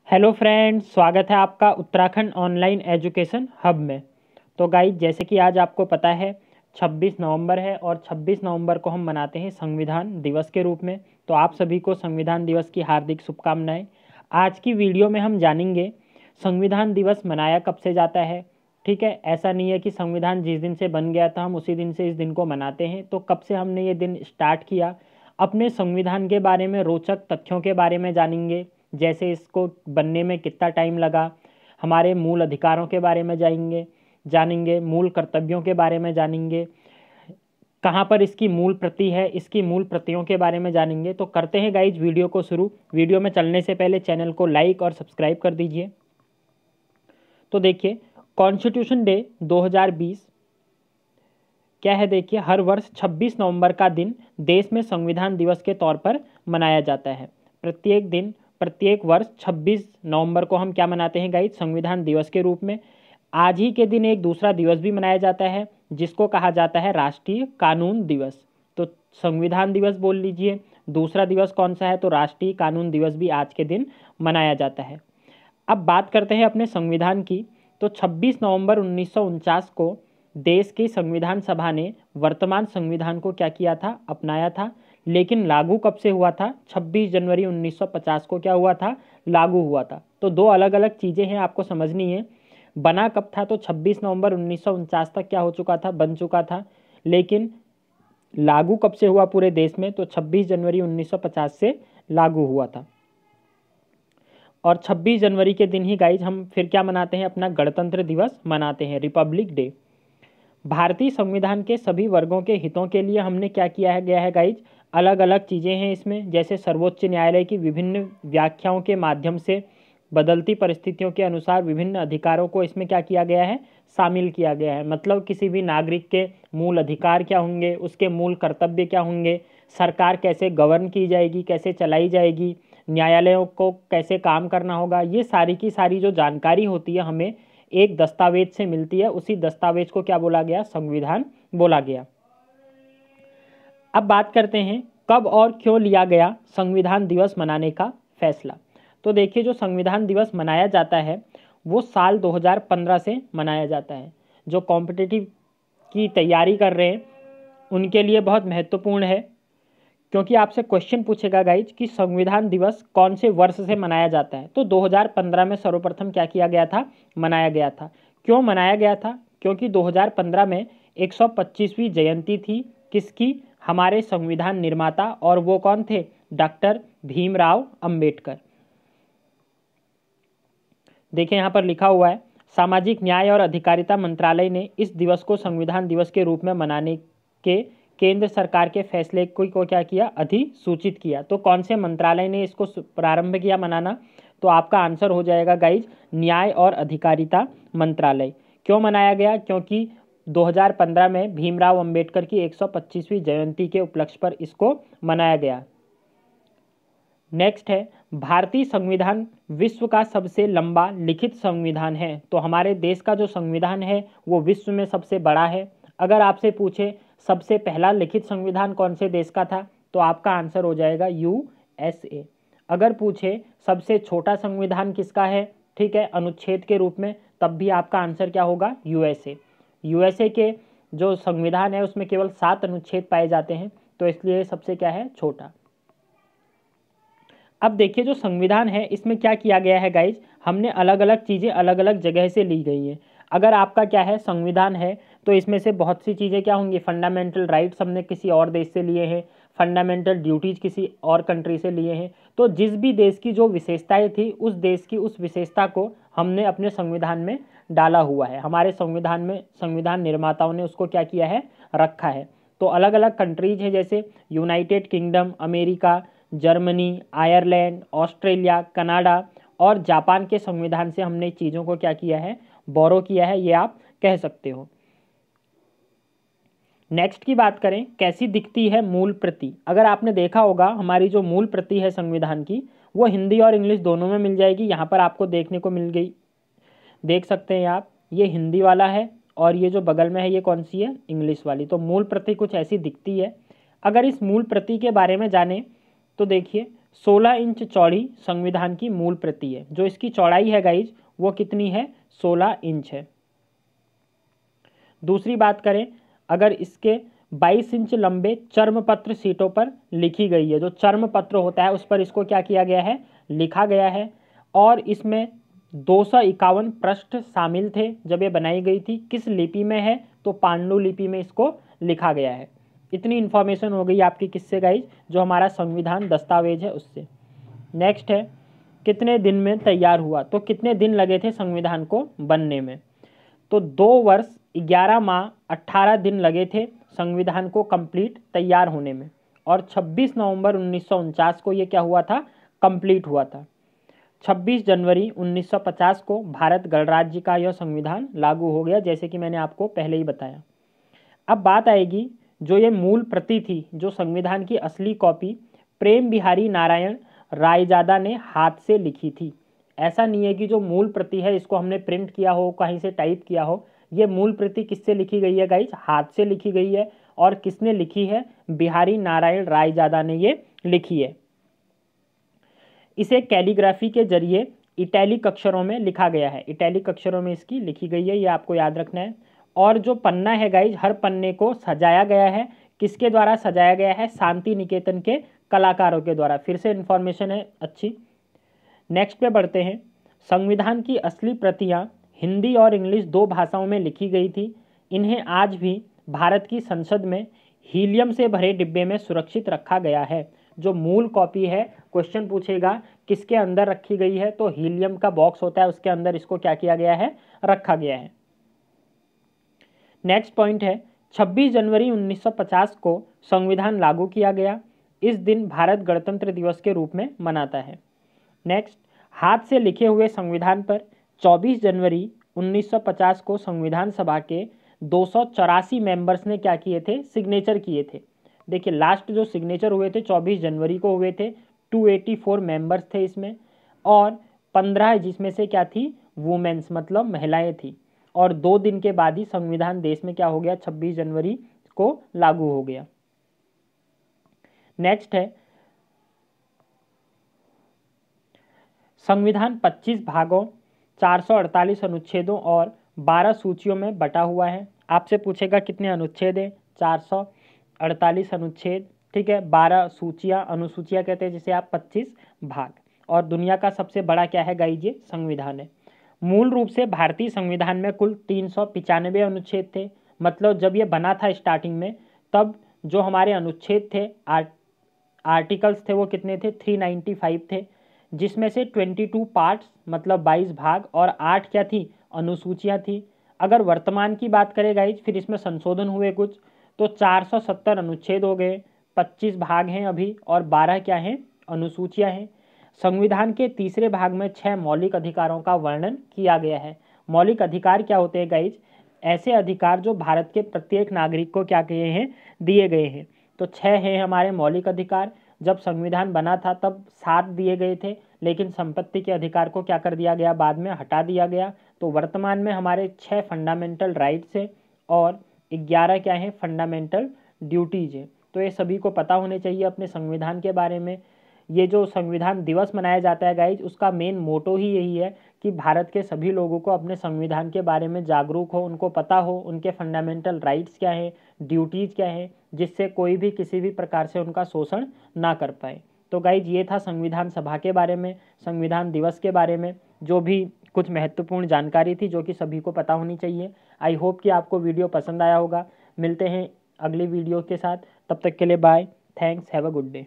Hello friends, स्वागत है आपका उत्तराखंड ऑनलाइन एजुकेशन हब में। तो गाइज, जैसे कि आज आपको पता है 26 नवंबर है और 26 नवंबर को हम मनाते हैं संविधान दिवस के रूप में। तो आप सभी को संविधान दिवस की हार्दिक शुभकामनाएं। आज की वीडियो में हम जानेंगे संविधान दिवस मनाया कब से जाता है। ठीक है, ऐसा नहीं है कि संविधान जिस दिन से बन गया था हम उसी दिन से इस दिन को मनाते हैं। तो कब से हमने ये दिन स्टार्ट किया, अपने संविधान के बारे में रोचक तथ्यों के बारे में जानेंगे, जैसे इसको बनने में कितना टाइम लगा, हमारे मूल अधिकारों के बारे में जानेंगे, मूल कर्तव्यों के बारे में जानेंगे, कहाँ पर इसकी मूल प्रति है, इसकी मूल प्रतियों के बारे में जानेंगे। तो करते हैं गाइज वीडियो को शुरू। वीडियो में चलने से पहले चैनल को लाइक और सब्सक्राइब कर दीजिए। तो देखिए, कॉन्स्टिट्यूशन डे 2020 क्या है। देखिए, हर वर्ष 26 नवंबर का दिन देश में संविधान दिवस के तौर पर मनाया जाता है। प्रत्येक वर्ष 26 नवंबर को हम क्या मनाते हैं गाइस, संविधान दिवस के रूप में। आज ही के दिन एक दूसरा दिवस भी मनाया जाता है जिसको कहा जाता है राष्ट्रीय कानून दिवस। तो संविधान दिवस बोल लीजिए, दूसरा दिवस कौन सा है, तो राष्ट्रीय कानून दिवस भी आज के दिन मनाया जाता है। अब बात करते हैं अपने संविधान की। तो 26 नवंबर 1949 को देश की संविधान सभा ने वर्तमान संविधान को क्या किया था, अपनाया था। लेकिन लागू कब से हुआ था, 26 जनवरी 1950 को क्या हुआ था, लागू हुआ था। तो दो अलग अलग चीज़ें हैं, आपको समझनी है। बना कब था, तो 26 नवंबर 1949 तक क्या हो चुका था, बन चुका था। लेकिन लागू कब से हुआ पूरे देश में, तो 26 जनवरी 1950 से लागू हुआ था। और 26 जनवरी के दिन ही गाइज हम फिर क्या मनाते हैं, अपना गणतंत्र दिवस मनाते हैं, रिपब्लिक डे। भारतीय संविधान के सभी वर्गों के हितों के लिए हमने क्या किया गया है गाइज, अलग अलग चीज़ें हैं इसमें। जैसे सर्वोच्च न्यायालय की विभिन्न व्याख्याओं के माध्यम से बदलती परिस्थितियों के अनुसार विभिन्न अधिकारों को इसमें क्या किया गया है, शामिल किया गया है। मतलब किसी भी नागरिक के मूल अधिकार क्या होंगे, उसके मूल कर्तव्य क्या होंगे, सरकार कैसे गवर्न की जाएगी, कैसे चलाई जाएगी, न्यायालयों को कैसे काम करना होगा, ये सारी की सारी जो जानकारी होती है हमें एक दस्तावेज से मिलती है। उसी दस्तावेज को क्या बोला गया, संविधान बोला गया। अब बात करते हैं कब और क्यों लिया गया संविधान दिवस मनाने का फैसला। तो देखिए, जो संविधान दिवस मनाया जाता है वो साल 2015 से मनाया जाता है। जो कॉम्पिटिटिव की तैयारी कर रहे हैं उनके लिए बहुत महत्वपूर्ण है, क्योंकि आपसे क्वेश्चन पूछेगा गाइज कि संविधान दिवस कौन से वर्ष से मनाया जाता है। तो 2015 में सर्वप्रथम क्या किया गया था, मनाया गया था। क्यों मनाया गया था, क्योंकि 2015 में 125वीं जयंती थी किसकी, हमारे संविधान निर्माता, और वो कौन थे, डॉक्टर भीमराव अंबेडकर। देखिए यहाँ पर लिखा हुआ है, सामाजिक न्याय और अधिकारिता मंत्रालय ने इस दिवस को संविधान दिवस के रूप में मनाने के केंद्र सरकार के फैसले को क्या किया, अधिसूचित किया। तो कौन से मंत्रालय ने इसको प्रारंभ किया मनाना, तो आपका आंसर हो जाएगा गाइज, न्याय और अधिकारिता मंत्रालय। क्यों मनाया गया, क्योंकि 2015 में भीमराव अंबेडकर की 125वीं जयंती के उपलक्ष्य पर इसको मनाया गया। नेक्स्ट है, भारतीय संविधान विश्व का सबसे लंबा लिखित संविधान है। तो हमारे देश का जो संविधान है वो विश्व में सबसे बड़ा है। अगर आपसे पूछे सबसे पहला लिखित संविधान कौन से देश का था, तो आपका आंसर हो जाएगा USA। अगर पूछे सबसे छोटा संविधान किसका है, ठीक है, अनुच्छेद के रूप में, तब भी आपका आंसर क्या होगा, USA के जो संविधान है उसमें केवल 7 अनुच्छेद पाए जाते हैं, तो इसलिए सबसे क्या है, छोटा। अब देखिए, जो संविधान है इसमें क्या किया गया है गाइज, हमने अलग अलग चीज़ें अलग अलग जगह से ली गई हैं। अगर आपका क्या है, संविधान है, तो इसमें से बहुत सी चीज़ें क्या होंगी, फंडामेंटल राइट्स हमने किसी और देश से लिए हैं, फंडामेंटल ड्यूटीज़ किसी और कंट्री से लिए हैं। तो जिस भी देश की जो विशेषताएं थी उस देश की उस विशेषता को हमने अपने संविधान में डाला हुआ है। हमारे संविधान में संविधान निर्माताओं ने उसको क्या किया है, रखा है। तो अलग अलग कंट्रीज हैं, जैसे United kingdom, America, Germany, Ireland, Australia, Canada और जापान के संविधान से हमने चीज़ों को क्या किया है, बोरो किया है, ये आप कह सकते हो। नेक्स्ट की बात करें, कैसी दिखती है मूल प्रति। अगर आपने देखा होगा हमारी जो मूल प्रति है संविधान की वो हिंदी और इंग्लिश दोनों में मिल जाएगी। यहाँ पर आपको देखने को मिल गई, देख सकते हैं आप, ये हिंदी वाला है और ये जो बगल में है ये कौन सी है, इंग्लिश वाली। तो मूल प्रति कुछ ऐसी दिखती है। अगर इस मूल प्रति के बारे में जाने तो देखिए, 16 इंच चौड़ी संविधान की मूल प्रति है। जो इसकी चौड़ाई है गाइज वो कितनी है, 16 इंच है। दूसरी बात करें, अगर इसके 22 इंच लंबे चर्मपत्र सीटों पर लिखी गई है। जो चर्मपत्र होता है उस पर इसको क्या किया गया है, लिखा गया है। और इसमें 251 पृष्ठ शामिल थे जब ये बनाई गई थी। किस लिपि में है, तो पांडुलिपि में इसको लिखा गया है। इतनी इन्फॉर्मेशन हो गई आपकी किससे गाइज, जो हमारा संविधान दस्तावेज है उससे। नेक्स्ट है, कितने दिन में तैयार हुआ, तो कितने दिन लगे थे संविधान को बनने में, तो 2 वर्ष 11 माह 18 दिन लगे थे संविधान को कंप्लीट तैयार होने में। और 26 नवंबर 1949 को ये क्या हुआ था, कंप्लीट हुआ था। 26 जनवरी 1950 को भारत गणराज्य का यह संविधान लागू हो गया, जैसे कि मैंने आपको पहले ही बताया। अब बात आएगी, जो ये मूल प्रति थी, जो संविधान की असली कॉपी प्रेम बिहारी नारायण रायजादा ने हाथ से लिखी थी। ऐसा नहीं है कि जो मूल प्रति है इसको हमने प्रिंट किया हो, कहीं से टाइप किया हो। ये मूल प्रति किससे लिखी गई है गाइज, हाथ से लिखी गई है। और किसने लिखी है, बिहारी नारायण रायजादा ने ये लिखी है। इसे कैलीग्राफी के जरिए इटैलिक अक्षरों में लिखा गया है। इटैलिक अक्षरों में इसकी लिखी गई है, ये आपको याद रखना है। और जो पन्ना है गाइज, हर पन्ने को सजाया गया है। किसके द्वारा सजाया गया है, शांति निकेतन के कलाकारों के द्वारा। फिर से इन्फॉर्मेशन है अच्छी। नेक्स्ट पे बढ़ते हैं। संविधान की असली प्रतियां हिंदी और इंग्लिश 2 भाषाओं में लिखी गई थी। इन्हें आज भी भारत की संसद में हीलियम से भरे डिब्बे में सुरक्षित रखा गया है। जो मूल कॉपी है, क्वेश्चन पूछेगा किसके अंदर रखी गई है, तो हीलियम का बॉक्स होता है उसके अंदर इसको क्या किया गया है, रखा गया है। नेक्स्ट पॉइंट है, 26 जनवरी 1950 को संविधान लागू किया गया। इस दिन भारत गणतंत्र दिवस के रूप में मनाता है। नेक्स्ट, हाथ से लिखे हुए संविधान पर 24 जनवरी 1950 को संविधान सभा के 284 मेंबर्स ने क्या किए थे, सिग्नेचर किए थे। देखिए लास्ट जो सिग्नेचर हुए थे 24 जनवरी को हुए थे। 284 मेंबर्स थे इसमें, और 15 जिसमें से क्या थी, वुमेन्स मतलब महिलाएं थी। और 2 दिन के बाद ही संविधान देश में क्या हो गया, 26 जनवरी को लागू हो गया। नेक्स्ट है, संविधान 25 भागों, 448 अनुच्छेदों और 12 सूचियों में बटा हुआ है। आपसे पूछेगा कितने अनुच्छेद हैं, 448 अनुच्छेद, ठीक है, 12 सूचियाँ, अनुसूचियाँ कहते हैं जिसे आप, 25 भाग। और दुनिया का सबसे बड़ा क्या है गाइज, ये संविधान है। मूल रूप से भारतीय संविधान में कुल 395 अनुच्छेद थे। मतलब जब ये बना था स्टार्टिंग में, तब जो हमारे अनुच्छेद थे, आर्टिकल्स थे, वो कितने थे, 395 थे। जिसमें से 22 पार्ट्स मतलब 22 भाग और 8 क्या थी, अनुसूचियाँ थी। अगर वर्तमान की बात करें गाइज, फिर इसमें संशोधन हुए कुछ, तो 470 अनुच्छेद हो गए, 25 भाग हैं अभी, और 12 क्या हैं, अनुसूचियाँ हैं। संविधान के तीसरे भाग में 6 मौलिक अधिकारों का वर्णन किया गया है। मौलिक अधिकार क्या होते हैं गाइज, ऐसे अधिकार जो भारत के प्रत्येक नागरिक को क्या किए हैं, दिए गए हैं। तो 6 हैं हमारे मौलिक अधिकार। जब संविधान बना था तब 7 दिए गए थे, लेकिन संपत्ति के अधिकार को क्या कर दिया गया, बाद में हटा दिया गया। तो वर्तमान में हमारे 6 फंडामेंटल राइट्स हैं और 11 क्या हैं, फंडामेंटल ड्यूटीज हैं। तो ये सभी को पता होने चाहिए अपने संविधान के बारे में। ये जो संविधान दिवस मनाया जाता है गाइज, उसका मेन मोटो ही यही है कि भारत के सभी लोगों को अपने संविधान के बारे में जागरूक हो, उनको पता हो उनके फंडामेंटल राइट्स क्या हैं, ड्यूटीज़ क्या हैं, जिससे कोई भी किसी भी प्रकार से उनका शोषण ना कर पाए। तो गाइज ये था संविधान सभा के बारे में, संविधान दिवस के बारे में जो भी कुछ महत्वपूर्ण जानकारी थी, जो कि सभी को पता होनी चाहिए। आई होप कि आपको वीडियो पसंद आया होगा। मिलते हैं अगली वीडियो के साथ, तब तक के लिए bye, thanks, have a good day.